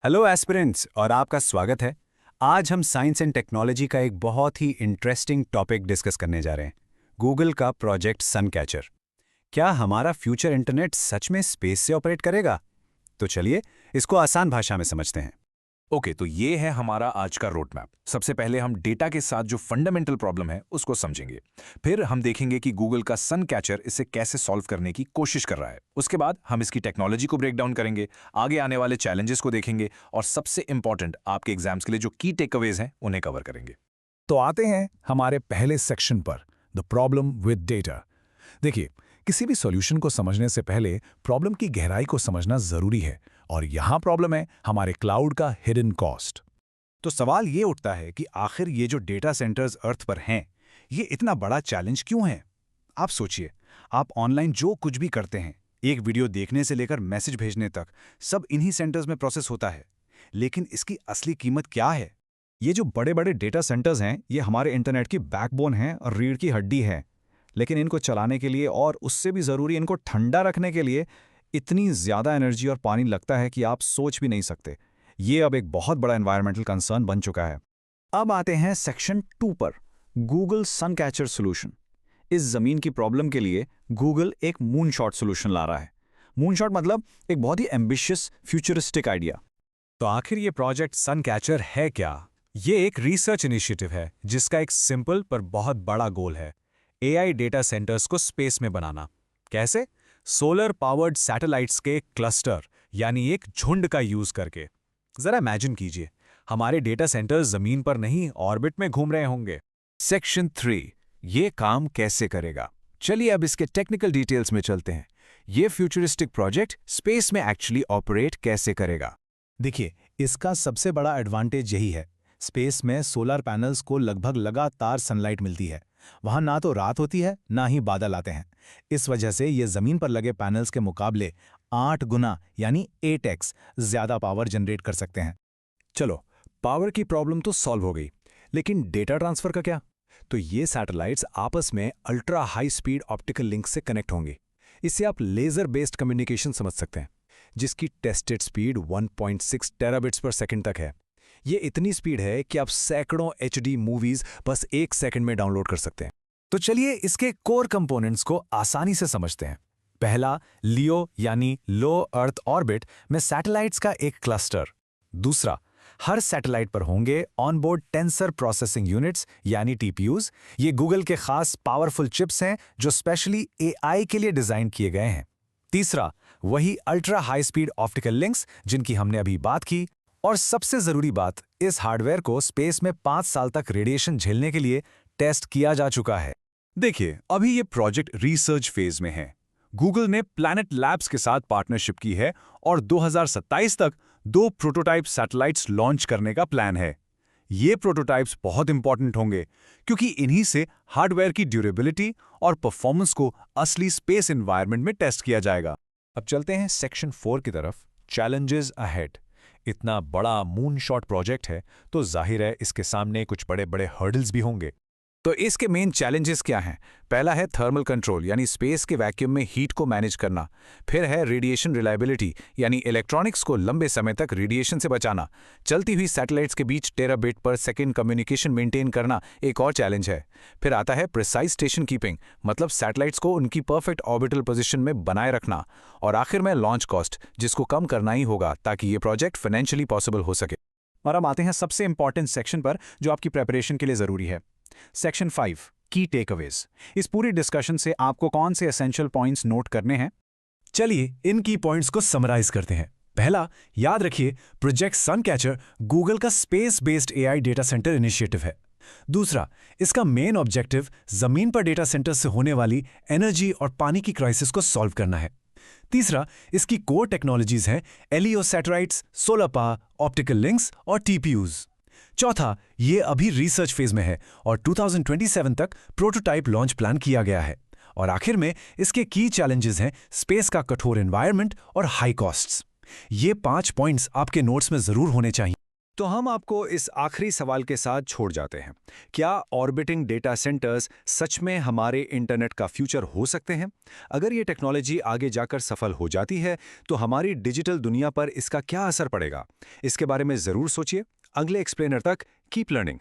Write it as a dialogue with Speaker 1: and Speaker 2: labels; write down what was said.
Speaker 1: Hello aspirants और आपका स्वागत है। आज हम साइंस एंड टेक्नोलॉजी का एक बहुत ही इंटरेस्टिंग टॉपिक डिस्कस करने जा रहे हैं, गूगल का प्रोजेक्ट सनकैचर। क्या हमारा फ्यूचर इंटरनेट सच में स्पेस से ऑपरेट करेगा? तो चलिए इसको आसान भाषा में समझते हैं।
Speaker 2: ओके, तो ये है हमारा आज का रोड मैप। सबसे पहले हम डेटा के साथ जो फंडामेंटल प्रॉब्लम है उसको समझेंगे। फिर हम देखेंगे कि गूगल का सन कैचर इसे कैसे सॉल्व करने की कोशिश कर रहा है। उसके बाद हम इसकी टेक्नोलॉजी को ब्रेक डाउन करेंगे, आगे आने वाले चैलेंजेस को देखेंगे और सबसे इंपॉर्टेंट आपके एग्जाम्स के लिए जो की टेकअवेज हैं उन्हें कवर करेंगे।
Speaker 3: तो आते हैं हमारे पहले सेक्शन पर, द प्रॉब्लम विद डेटा। देखिए, किसी भी सॉल्यूशन को समझने से पहले प्रॉब्लम की गहराई को समझना जरूरी है, और यहां प्रॉब्लम है हमारे क्लाउड का हिडन कॉस्ट।
Speaker 4: तो सवाल ये उठता है कि आखिर ये जो डेटा सेंटर्स अर्थ पर हैं, ये इतना बड़ा चैलेंज क्यों है? आप सोचिए, आप ऑनलाइन जो कुछ भी करते हैं, एक वीडियो देखने से लेकर मैसेज भेजने तक, सब इन्हीं सेंटर्स में प्रोसेस होता है। लेकिन इसकी असली कीमत क्या है? ये जो बड़े बड़े डेटा सेंटर्स हैं, ये हमारे इंटरनेट की बैकबोन हैं और रीढ़ की हड्डी है। लेकिन इनको चलाने के लिए और उससे भी ज़रूरी इनको ठंडा रखने के लिए इतनी ज़्यादा एनर्जी और पानी लगता है कि आप सोच भी नहीं सकते। ये अब एक बहुत बड़ा एनवायरमेंटल कंसर्न बन चुका है। अब आते हैं सेक्शन 2 पर, गूगल सनकैचर सॉल्यूशन। इस ज़मीन की प्रॉब्लम के लिए गूगल एक मूनशॉट सॉल्यूशन ला रहा है। मूनशॉट मतलब एक बहुत ही एम्बिशियस फ्यूचरिस्टिक आइडिया।
Speaker 5: तो आखिर ये प्रोजेक्ट सनकैचर है क्या? ये एक रिसर्च इनिशिएटिव है जिसका एक सिंपल पर बहुत बड़ा गोल है, एआई डेटा सेंटर्स को स्पेस में बनाना। कैसे? सोलर पावर्ड सैटेलाइट्स के क्लस्टर यानी एक झुंड का यूज करके। जरा इमेजिन कीजिए, हमारे डेटा सेंटर्स जमीन पर नहीं ऑर्बिट में घूम रहे होंगे।
Speaker 1: सेक्शन 3, ये काम कैसे करेगा? चलिए अब इसके टेक्निकल डिटेल्स में चलते हैं। ये फ्यूचरिस्टिक प्रोजेक्ट स्पेस में एक्चुअली ऑपरेट कैसे करेगा?
Speaker 4: देखिए, इसका सबसे बड़ा एडवांटेज यही है, स्पेस में सोलर पैनल्स को लगभग लगातार सनलाइट मिलती है। वहां ना तो रात होती है, ना ही बादल आते हैं। इस वजह से ये जमीन पर लगे पैनल्स के मुकाबले 8 गुना यानी 8x ज्यादा पावर जनरेट कर सकते हैं।
Speaker 3: चलो, पावर की प्रॉब्लम तो सॉल्व हो गई, लेकिन डेटा ट्रांसफर का क्या? तो ये सैटेलाइट्स आपस में ultra high speed optical link से कनेक्ट होंगे। इससे आप लेजर बेस्ड कम्युनिकेशन समझ सकते हैं, जिसकी टेस्टेड स्पीड 1.6 टेराबिट्स पर सेकंड तक है। ये इतनी स्पीड है कि आप सैकड़ों HD मूवीज बस 1 सेकंड में डाउनलोड कर सकते हैं। तो चलिए इसके कोर कंपोनेंट्स को आसानी से समझते हैं। पहला, लियो यानी लो अर्थ ऑर्बिट में सैटेलाइट्स का एक क्लस्टर। दूसरा, हर सैटेलाइट पर होंगे ऑनबोर्ड टेंसर प्रोसेसिंग यूनिट्स यानी TPUs। ये गूगल के खास पावरफुल चिप्स हैं जो स्पेशली AI के लिए डिजाइन किए गए हैं। तीसरा, वही ultra high speed optical links जिनकी हमने अभी बात की। और सबसे जरूरी बात, इस हार्डवेयर को स्पेस में 5 साल तक रेडिएशन झेलने के लिए टेस्ट किया जा चुका है।
Speaker 1: देखिए, अभी ये प्रोजेक्ट रिसर्च फेज में है। गूगल ने प्लैनेट लैब्स के साथ पार्टनरशिप की है और 2027 तक 2 प्रोटोटाइप सैटेलाइट्स लॉन्च करने का प्लान है। ये प्रोटोटाइप्स बहुत इंपॉर्टेंट होंगे क्योंकि इन्हीं से हार्डवेयर की ड्यूरेबिलिटी और परफॉर्मेंस को असली स्पेस एनवायरनमेंट में टेस्ट किया जाएगा।
Speaker 3: अब चलते हैं सेक्शन 4 की तरफ, चैलेंजेस अहेड। इतना बड़ा मूनशॉट प्रोजेक्ट है तो जाहिर है इसके सामने कुछ बड़े बड़े हर्डल्स भी होंगे।
Speaker 1: तो इसके मेन चैलेंजेस क्या हैं? पहला है थर्मल कंट्रोल यानी स्पेस के वैक्यूम में हीट को मैनेज करना। फिर है रेडिएशन रिलायबिलिटी यानी इलेक्ट्रॉनिक्स को लंबे समय तक रेडिएशन से बचाना। चलती हुई सैटेलाइट्स के बीच टेराबिट पर सेकंड कम्युनिकेशन मेंटेन करना एक और चैलेंज है। फिर आता है प्रिसाइज स्टेशन कीपिंग, मतलब सैटेलाइट्स को उनकी परफेक्ट ऑर्बिटल पोजीशन में बनाए रखना। और आखिर में लॉन्च कॉस्ट, जिसको कम करना ही होगा ताकि ये प्रोजेक्ट फाइनेंशियली पॉसिबल हो सके।
Speaker 4: और अब आते हैं सबसे इंपॉर्टेंट सेक्शन पर जो आपकी प्रेपरेशन के लिए जरूरी है, सेक्शन 5, की टेकअवेज। इस पूरी डिस्कशन से आपको कौन से एसेंशियल पॉइंट्स नोट करने हैं?
Speaker 3: चलिए इन की पॉइंट्स को समराइज करते हैं। पहला, याद रखिए प्रोजेक्ट सनकैचर गूगल का space based AI data centre initiative है। दूसरा, इसका मेन ऑब्जेक्टिव जमीन पर डेटा सेंटर से होने वाली एनर्जी और पानी की क्राइसिस को सॉल्व करना है। तीसरा, इसकी कोर टेक्नोलॉजीज हैं LEO satellites, solar power, optical links और TPUs। चौथा, ये अभी रिसर्च फेज में है और 2027 तक प्रोटोटाइप लॉन्च प्लान किया गया है। और आखिर में इसके की चैलेंजेस हैं स्पेस का कठोर एनवायरनमेंट और हाई कॉस्ट्स। ये 5 पॉइंट्स आपके नोट्स में जरूर होने चाहिए। तो हम आपको इस आखिरी सवाल के साथ छोड़ जाते हैं। क्या ऑर्बिटिंग डेटा सेंटर्स सच में हमारे इंटरनेट का फ्यूचर हो सकते हैं? अगर ये टेक्नोलॉजी आगे जाकर सफल हो जाती है तो हमारी डिजिटल दुनिया पर इसका क्या असर पड़ेगा? इसके बारे में जरूर सोचिए। अगले एक्सप्लेनर तक कीप लर्निंग।